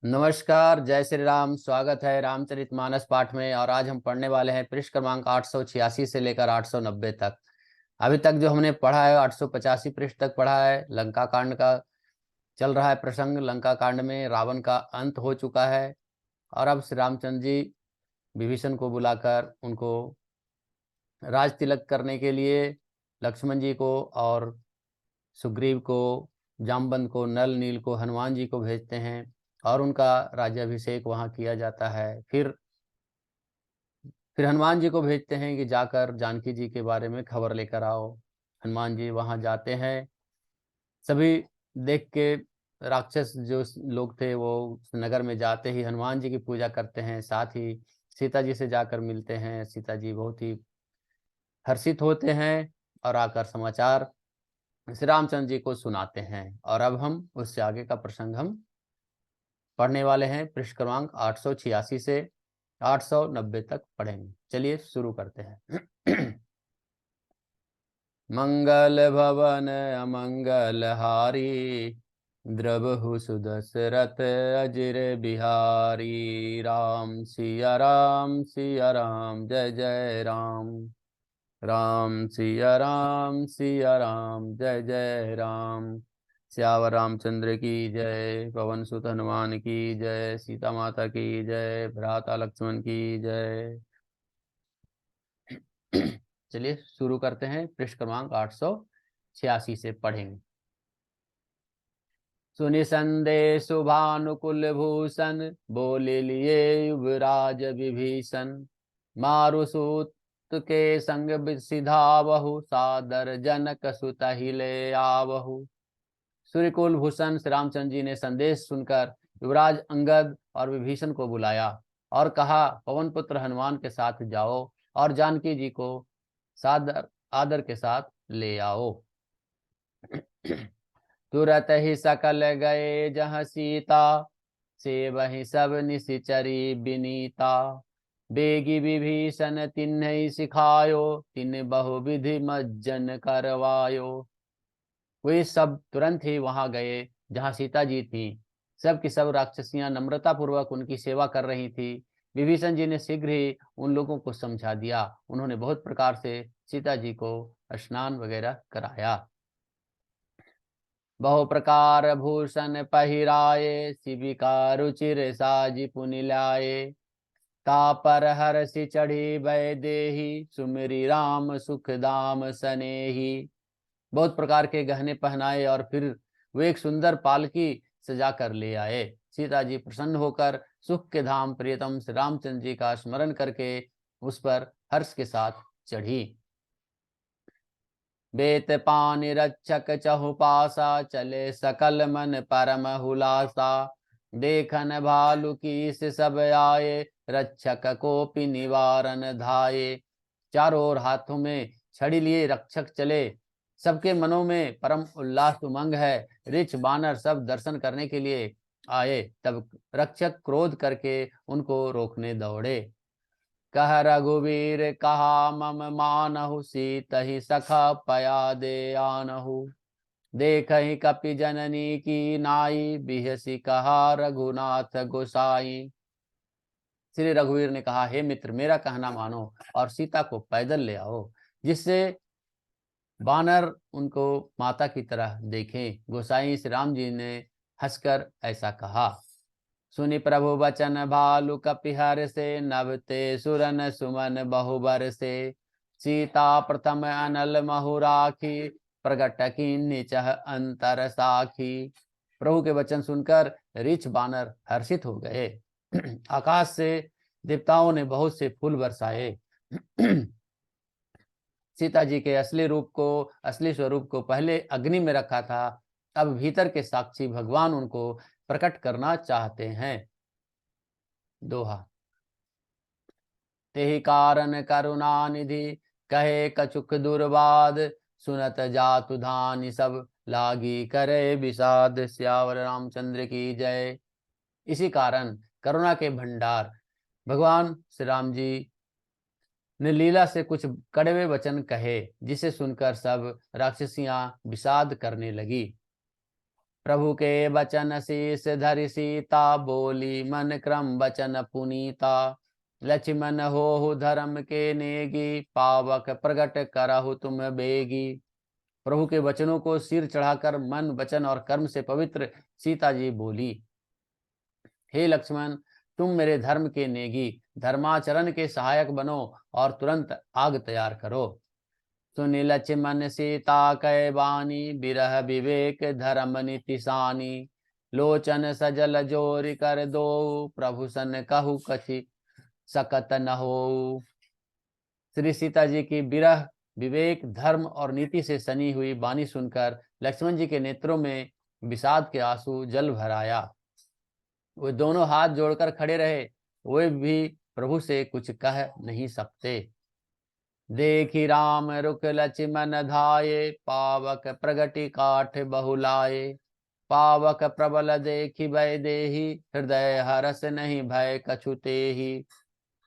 नमस्कार, जय श्री राम। स्वागत है रामचरितमानस पाठ में। और आज हम पढ़ने वाले हैं पृष्ठ क्रमांक 886 से लेकर 890 तक। अभी तक जो हमने पढ़ा है 885 पृष्ठ तक पढ़ा है। लंका कांड का चल रहा है प्रसंग। लंका कांड में रावण का अंत हो चुका है और अब श्री रामचंद्र जी विभीषण को बुलाकर उनको राज तिलक करने के लिए लक्ष्मण जी को और सुग्रीव को, जामवंत को, नल नील को, हनुमान जी को भेजते हैं और उनका राज्याभिषेक वहां किया जाता है। फिर हनुमान जी को भेजते हैं कि जाकर जानकी जी के बारे में खबर लेकर आओ। हनुमान जी वहां जाते हैं। सभी देख के राक्षस जो लोग थे वो नगर में जाते ही हनुमान जी की पूजा करते हैं। साथ ही सीता जी से जाकर मिलते हैं। सीता जी बहुत ही हर्षित होते हैं और आकर समाचार श्री रामचंद्र जी को सुनाते हैं। और अब हम उससे आगे का प्रसंग हम पढ़ने वाले हैं। पृष्ठ क्रमांक 886 से 890 तक पढ़ेंगे। चलिए शुरू करते हैं। मंगल भवन अमंगल हारी, द्रवहु सुदशरथ अजिर बिहारी। राम सिया राम जय जय राम। राम सिया राम जय जय राम। सियावर रामचंद्र की जय। पवन सुत हनुमान की जय। सीता माता की जय। भ्राता लक्ष्मण की जय। चलिए शुरू करते हैं। पृष्ठ क्रमांक 886 से पढ़ेंगे। सुनि संदेश भानुकुल भूषण, बोले लिए युवराज विभीषण। मारुसूत के संग सिधावहु, सादर जनक सुत ही ले आवहु। सूर्यकुल भूषण श्री रामचंद्र जी ने संदेश सुनकर युवराज अंगद और विभीषण को बुलाया और कहा, पवन पुत्र हनुमान के साथ जाओ और जानकी जी को सादर आदर के साथ ले आओ। तुरत ही सकल गए जहाँ सीता, से वही सब निशिचरी बिनीता। बेगी विभीषण तिन्हि सिखायो, तिन बहुविधि मज्जन करवायो। वे सब तुरंत ही वहां गए जहां सीता जी थी। सब की सब राक्षसियां नम्रता पूर्वक उनकी सेवा कर रही थी। विभीषण जी ने शीघ्र ही उन लोगों को समझा दिया। उन्होंने बहुत प्रकार से सीता जी को स्नान वगैरह कराया। बहु प्रकार भूषण पहिराए, शिविका रुचिर साजी पुनि लाए। तापर हरषि चढ़ी भय देहि, सुमिरी राम सुख दाम सनेही। बहुत प्रकार के गहने पहनाए और फिर वे एक सुंदर पालकी सजा कर ले आए। सीता जी प्रसन्न होकर सुख के धाम प्रियतम श्री रामचंद्र जी का स्मरण करके उस पर हर्ष के साथ चढ़ी। बेत पानि रक्षक चहुपासा, चले सकल मन परम हुलासा। देखन भालु की सब आए, रक्षक कोपि निवारन धाये। चारों ओर हाथों में छड़ी लिए रक्षक चले। सबके मनों में परम उल्लास उमंग है। ऋछ बानर सब दर्शन करने के लिए आए। तब रक्षक क्रोध करके उनको रोकने दौड़े। कह रघुवीर कहा मम मानहु, सीत ही सखा पया दे आनहु। देख ही कपि जननी की नाई, बिहसी कहा रघुनाथ गोसाई। श्री रघुवीर ने कहा, हे मित्र, मेरा कहना मानो और सीता को पैदल ले आओ, जिससे बानर उनको माता की तरह देखें। गोसाई श्री राम जी ने हंसकर ऐसा कहा। सुनि प्रभु बचन भालु कपिहर से, नभते सुरन सुमन बहुबर से। सीता प्रथम अनल महु राखी, प्रगट कीन्ही चह अंतर साखी। प्रभु के वचन सुनकर ऋछ बानर हर्षित हो गए। आकाश से देवताओं ने बहुत से फूल बरसाए। सीता जी के असली स्वरूप को पहले अग्नि में रखा था, अब भीतर के साक्षी भगवान उनको प्रकट करना चाहते हैं। दोहा। तेहि कारण करुणा निधि, कहे कछुक दुर्बाद। सुनत जातु धानि सब, लागी करे विषाद। सियावर रामचंद्र की जय। इसी कारण करुणा के भंडार भगवान श्री राम जी ने लीला से कुछ कड़वे वचन कहे, जिसे सुनकर सब राक्षसियां विषाद करने लगी। प्रभु के वचन शीस धरि सीता, बोली मन क्रम वचन पुनीता। लक्ष्मण होहु धर्म के नेगी, पावक प्रगट करहु तुम बेगी। प्रभु के वचनों को सिर चढ़ाकर मन वचन और कर्म से पवित्र सीता जी बोली, हे लक्ष्मण, तुम मेरे धर्म के नेगी, धर्माचरण के सहायक बनो और तुरंत आग तैयार करो। सुनि लक्ष्मण सीता कै बानी, बिरह विवेक धर्म नीति सानी। लोचन सजल जोरि कर दो, प्रभु सन कहु कछि सकत न हो। श्री सीता जी की बिरह विवेक धर्म और नीति से सनी हुई बानी सुनकर लक्ष्मण जी के नेत्रों में विषाद के आंसू जल भर आया। वे दोनों हाथ जोड़कर खड़े रहे, वे भी प्रभु से कुछ कह नहीं सकते। देखी राम रुख लक्ष्मण धाये, पावक प्रगति काठ बहुलाए। पावक प्रबल देखी भय देही, हृदय हरस नहीं भय कछु तेहि।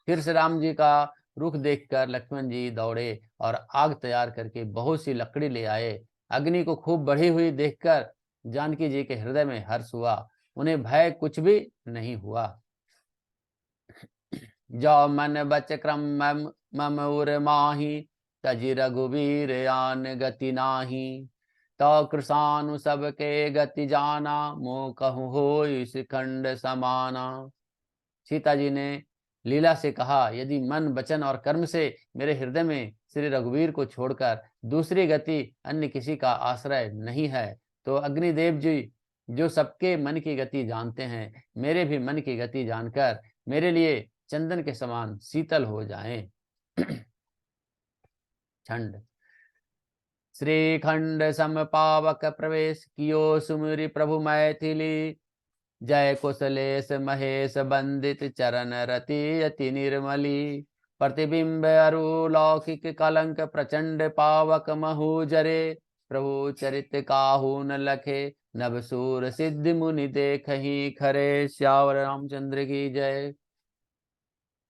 फिर से राम जी का रुख देखकर लक्ष्मण जी दौड़े और आग तैयार करके बहुत सी लकड़ी ले आए। अग्नि को खूब बढ़ी हुई देखकर जानकी जी के हृदय में हर्ष हुआ, उन्हें भय कुछ भी नहीं हुआ। जो मन बच क्रम मम उर माही, तजि रघुवीर आन गति नाही। तो कृषानु सबके गति जाना, मोह कहूँ होई शिखंड समाना। सीता जी ने लीला से कहा, यदि मन वचन और कर्म से मेरे हृदय में श्री रघुवीर को छोड़कर दूसरी गति अन्य किसी का आश्रय नहीं है, तो अग्निदेव जी जो सबके मन की गति जानते हैं, मेरे भी मन की गति जानकर मेरे लिए चंदन के समान शीतल हो जाएं। छंद। श्रीखंड सम पावक प्रवेश कियो, सुमिरि प्रभु मैथिली। जय कुशलेश महेश बंदित, चरण रति अति निर्मली। प्रतिबिंब अरु लौकिक कलंक, प्रचंड पावक महु जरे। प्रभु चरित काहू न लखे, नभ सूर सिद्धि मुनि देखहि खरे। श्यावर रामचंद्र की जय।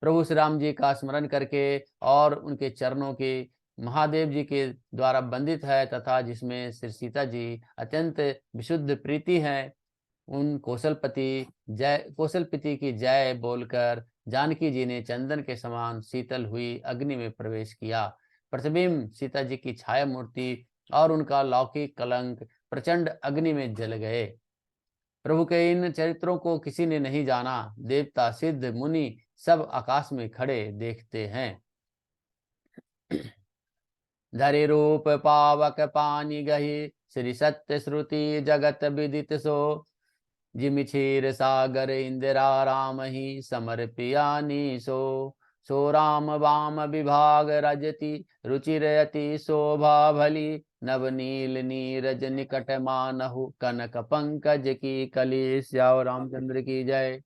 प्रभु श्री राम जी का स्मरण करके और उनके चरणों के महादेव जी के द्वारा बंदित है, तथा जिसमें श्री सीता जी अत्यंत विशुद्ध प्रीति है, उन कौशलपति की जय बोलकर जानकी जी ने चंदन के समान शीतल हुई अग्नि में प्रवेश किया। प्रतिबिंब सीता जी की छाया मूर्ति और उनका लौकिक कलंक प्रचंड अग्नि में जल गए। प्रभु के इन चरित्रों को किसी ने नहीं जाना, देवता सिद्ध मुनि सब आकाश में खड़े देखते हैं। धरि रूप पावक पानी गही, श्री सत्य श्रुति जगत विदित सो। जिमि क्षीर सागर इंदिरा राम ही, समर्पियानी सो। सो राम वाम विभाग रजति, रुचिरयति शोभा भली। नवनील नीरज निकट मानहु, कनक पंकज की कली। श्याम रामचंद्र की जय।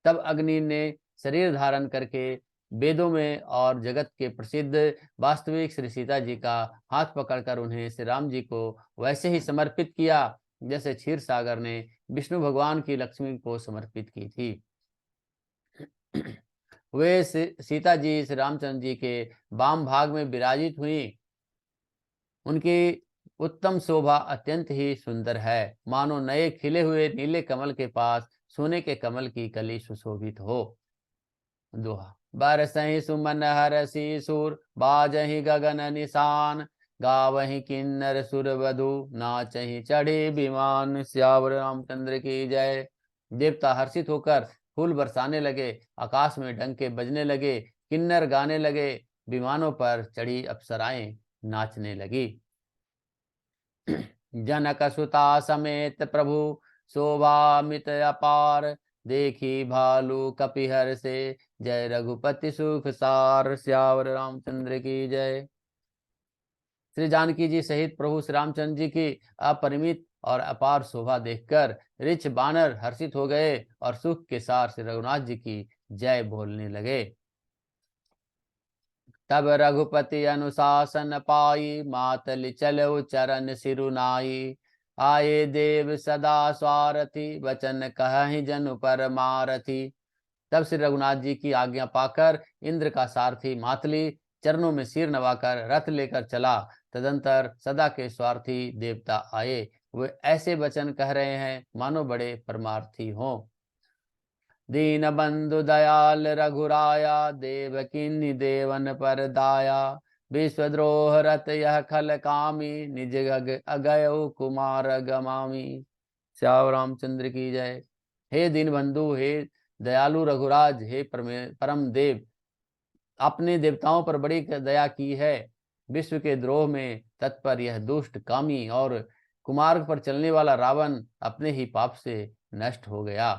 तब अग्नि ने शरीर धारण करके वेदों में और जगत के प्रसिद्ध वास्तविक श्री सीता जी का हाथ पकड़कर उन्हें श्री राम जी को वैसे ही समर्पित किया जैसे क्षीर सागर ने विष्णु भगवान की लक्ष्मी को समर्पित की थी। वे सीता जी श्री रामचंद्र जी के वाम भाग में विराजित हुई। उनकी उत्तम शोभा अत्यंत ही सुंदर है, मानो नए खिले हुए नीले कमल के पास सोने के कमल की कली सुशोभित हो। दोहा। बरसहि सुमन हरषि सुर, बाजहि गगन निशान। गावहि किन्नर सुरवधु, नाचहि चढ़ी विमान। श्यावर रामचंद्र की जय। देवता हर्षित होकर फूल बरसाने लगे, आकाश में डंके बजने लगे, किन्नर गाने लगे, विमानों पर चढ़ी अप्सराएं नाचने लगी। जनक सुता समेत प्रभु, शोभामित अपार। देखी भालू कपिहर से, जय रघुपति सुख सार। श्यावर रामचंद्र की जय। श्री जानकी जी सहित प्रभु श्री रामचंद्र जी की अपरिमित और अपार शोभा देखकर ऋछ बानर हर्षित हो गए और सुख के सार श्री रघुनाथ जी की जय बोलने लगे। तब रघुपति अनुशासन पाई, मातल चलो चरण सिरुनाई। आए देव सदा स्वारथी, वचन कहि जनु पर मारथी। तब श्री रघुनाथ जी की आज्ञा पाकर इंद्र का सारथी मातली चरणों में सिर नवाकर रथ लेकर चला। तदंतर सदा के स्वार्थी देवता आए, वे ऐसे वचन कह रहे हैं मानो बड़े परमार्थी हों। दीन बंधु दयाल रघुराया, देवकीनि देवन पर दाया। विश्वद्रोह रत यह खल कामी, निज अगयो कुमार गमामी। श्याम रामचंद्र की जय। हे दीन बंधु, हे दयालु रघुराज, हे परम देव, आपने देवताओं पर बड़ी दया की है। विश्व के द्रोह में तत्पर यह दुष्ट कामी और कुमार्ग पर चलने वाला रावण अपने ही पाप से नष्ट हो गया।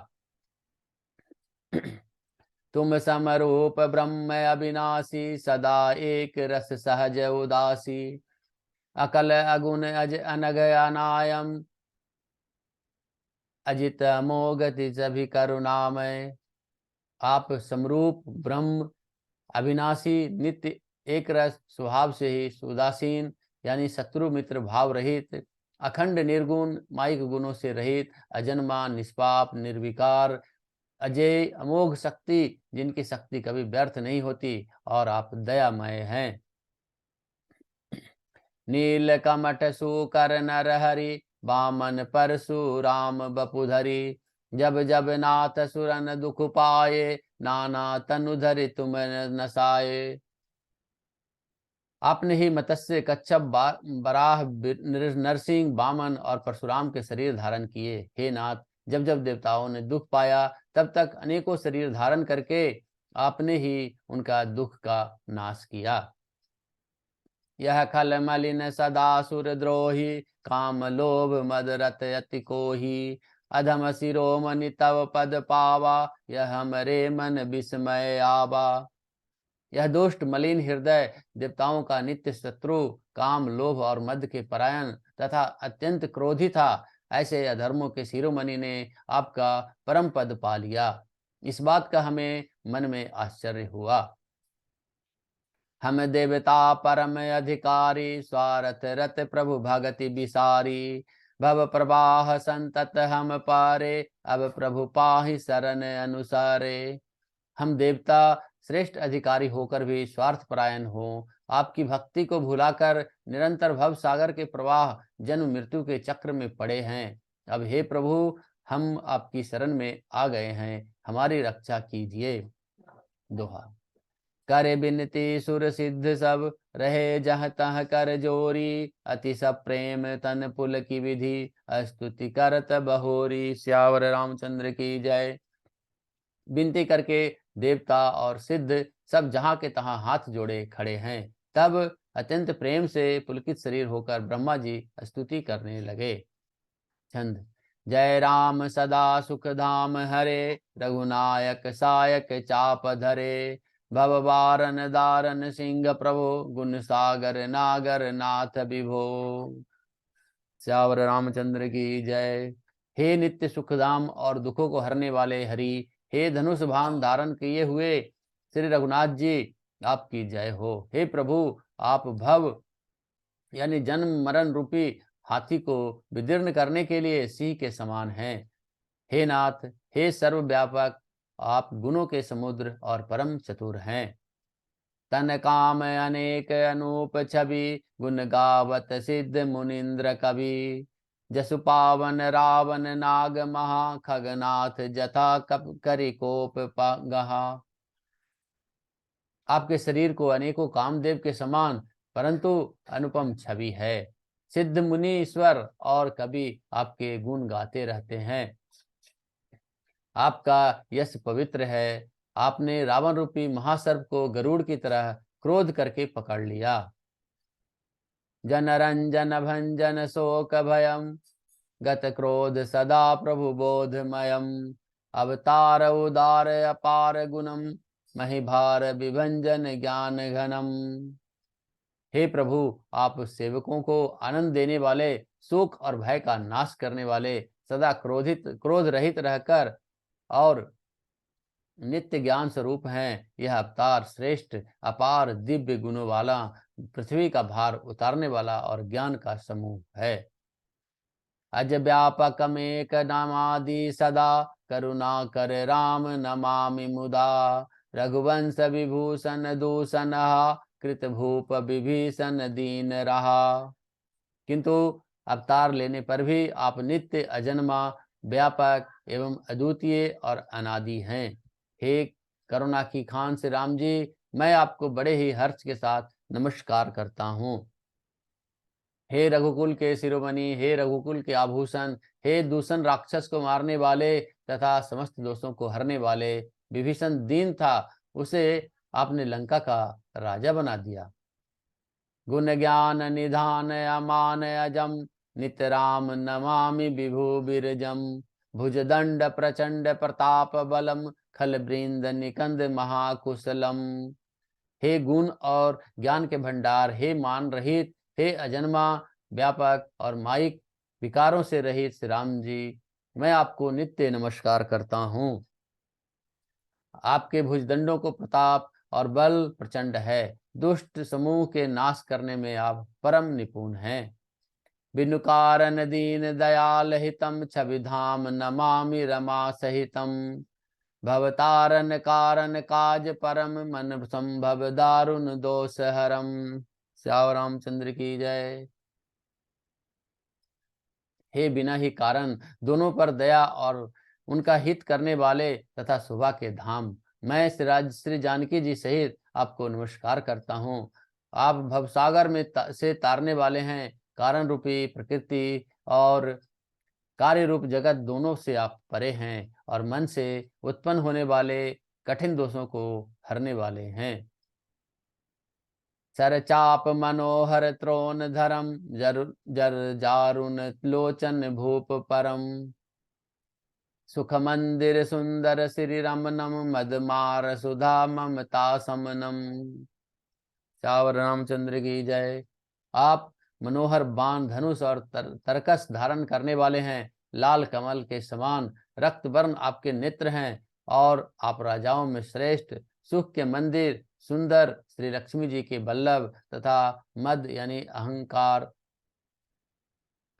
तुम समरूप ब्रह्म अविनाशी, सदा एक रस सहज उदासी। अकल अगुण अज अनग अनायम, अजित अमोगति सभी करुणामय। आप समरूप ब्रह्म, अविनाशी, नित्य एक रस स्वभाव से ही उदासीन यानी शत्रु मित्र भाव रहित, अखंड निर्गुण माइक गुणों से रहित, अजन्मा निष्पाप निर्विकार, अजय अमोघ शक्ति जिनकी शक्ति कभी व्यर्थ नहीं होती, और आप दयामय हैं। नील कमठ सुकर नर हरि, बामन परशुराम बपुधरी। जब जब नाथ सुरन दुख पाए, नाना तनु धरि तुम नसाए। आपने ही मत्स्य, कच्छप, बराह, नरसिंह, बामन और परशुराम के शरीर धारण किए। हे नाथ, जब जब देवताओं ने दुख पाया तब तक अनेकों शरीर धारण करके आपने ही उनका दुख का नाश किया। यह खल मलिन सदा सुर द्रोही, काम लोभ मद रत अति कोही। अधम शिरोमणि तव पद पावा, यह हमरे मन विस्मय आवा। यह दुष्ट मलिन हृदय देवताओं का नित्य शत्रु, काम लोभ और मद के परायण तथा अत्यंत क्रोधी था। ऐसे अधर्मों के शिरोमणि ने आपका परम पद पा लिया। इस बात का हमें मन में आश्चर्य हुआ। हम देवता परम अधिकारी, स्वार्थ रत प्रभु भगति बिसारी। भव प्रवाह संतत हम पारे, अब प्रभु पाहि शरण अनुसारे। हम देवता श्रेष्ठ अधिकारी होकर भी स्वार्थ परायण हो, आपकी भक्ति को भुलाकर निरंतर भव सागर के प्रवाह जन्म मृत्यु के चक्र में पड़े हैं। अब हे प्रभु, हम आपकी शरण में आ गए हैं, हमारी रक्षा कीजिए। दोहा। करे बिनती सुर सिद्ध सब, रहे जह तह कर जोरी। अति सब प्रेम तन पुल की विधि, स्तुति करत बहोरी। श्यावर रामचंद्र की जय। विनती करके देवता और सिद्ध सब जहां के तहां हाथ जोड़े खड़े हैं। तब अत्यंत प्रेम से पुलकित शरीर होकर ब्रह्मा जी स्तुति करने लगे। छंद। जय राम सदा सुख धाम हरे, रघुनायक सायक चाप धरे। भव बारन दारन सिंह प्रभो, गुण सागर नागर नाथ विभो। श्यावर रामचंद्र की जय। हे नित्य सुखधाम और दुखों को हरने वाले हरि, हे धनुष भान धारण किए हुए श्री रघुनाथ जी, आपकी जय हो। हे प्रभु, आप भव यानी जन्म मरण रूपी हाथी को विदीर्ण करने के लिए सिंह के समान हैं। हे नाथ, हे सर्वव्यापक, आप गुणों के समुद्र और परम चतुर हैं। तन काम अनेक अनूप छवि, गुण गावत सिद्ध मुनिंद्र कवि। जसु पावन रावण नाग महा, खगनाथ जथा कप करि कोप गहा। आपके शरीर को अनेकों कामदेव के समान परंतु अनुपम छवि है। सिद्ध मुनि ईश्वर और कवि आपके गुण गाते रहते हैं। आपका यश पवित्र है। आपने रावण रूपी महासर्प को गरुड़ की तरह क्रोध करके पकड़ लिया। जनरंजन भंजन शोक भयम, गत क्रोध सदा प्रभु बोधमयम। अवतार उदार अपार गुणम, महिभार विभंजन ज्ञान घनम। हे प्रभु, आप सेवकों को आनंद देने वाले, सुख और भय का नाश करने वाले, सदा क्रोध रहित रहकर और नित्य ज्ञान स्वरूप हैं। यह अवतार श्रेष्ठ अपार दिव्य गुणों वाला, पृथ्वी का भार उतारने वाला और ज्ञान का समूह है। अज व्यापक मेक नामादि सदा, करुणा कर राम नमामि मुदा। रघुवंश विभूषण दूषण, कृत भूप विभीषण दीन रहा। किंतु अवतार लेने पर भी आप नित्य, अजन्मा, व्यापक एवं अद्वितीय और अनादि हैं। हे करुणा की खान श्री राम जी, मैं आपको बड़े ही हर्ष के साथ नमस्कार करता हूँ। हे रघुकुल के शिरोमणि, हे रघुकुल के आभूषण, हे दूषण राक्षस को मारने वाले तथा समस्त दोषों को हरने वाले, विभीषण दीन था, उसे आपने लंका का राजा बना दिया। गुण ज्ञान निधान अमान अजम, नित राम नमामि विभु बिरजम। भुजदंड प्रचंड प्रताप बलम, खल बृंद निकंद महाकुशलम। हे गुण और ज्ञान के भंडार, हे मान रहित, हे अजन्मा, व्यापक और माइक विकारों से रहित श्री राम जी, मैं आपको नित्य नमस्कार करता हूँ। आपके भुजदंडों को प्रताप और बल प्रचंड है। दुष्ट समूह के नाश करने में आप परम निपुण हैं। बिनु कारण दीन दयाल हितम, छवि धाम नमामि रमा सहितम। भवतारण कारण काज परम, मन संभव दारुण दोष हरम। श्याम रामचंद्र की जय। हे बिना ही कारण दोनों पर दया और उनका हित करने वाले तथा शोभा के धाम, मैं श्री जानकी जी सहित आपको नमस्कार करता हूँ। आप भवसागर में से तारने वाले हैं। कारण रूपी प्रकृति और कार्य रूप जगत दोनों से आप परे हैं और मन से उत्पन्न होने वाले कठिन दोषों को हरने वाले हैं। सर चाप मनोहर त्रोन धरम, जर जर जारुन लोचन भूप परम। सुख मंदिर सुंदर श्री रमनम, मदमार सुधा ममता समनम। श्यावर रामचंद्र की जय। आप मनोहर बाण, धनुष और तरकस धारण करने वाले हैं। लाल कमल के समान रक्त वर्ण आपके नेत्र हैं और आप राजाओं में श्रेष्ठ। सुख के मंदिर, सुंदर श्री लक्ष्मी जी के बल्लभ तथा मद यानी अहंकार,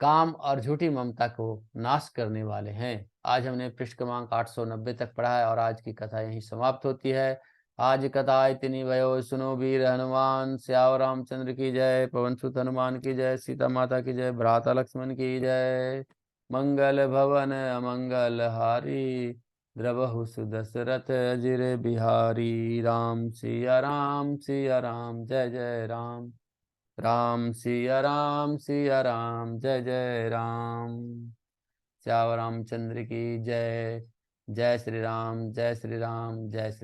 काम और झूठी ममता को नाश करने वाले हैं। आज हमने पृष्ठ क्रमांक 890 तक पढ़ा है और आज की कथा यहीं समाप्त होती है। आज कथा इतनी भयो, सुनो वीर हनुमान। श्याम रामचंद्र की जय, पवन सुत हनुमान की जय, सीता माता की जय, भ्राता लक्ष्मण की जय। मंगल भवन अमंगल हारी, द्रवहु सुदशरथ अजिर बिहारी। राम सिया राम, सिया राम, जय जय राम। राम सिया राम, सिया राम, जय जय राम। श्याम रामचंद्र की जय। जय श्री राम, जय श्री राम, जय श्री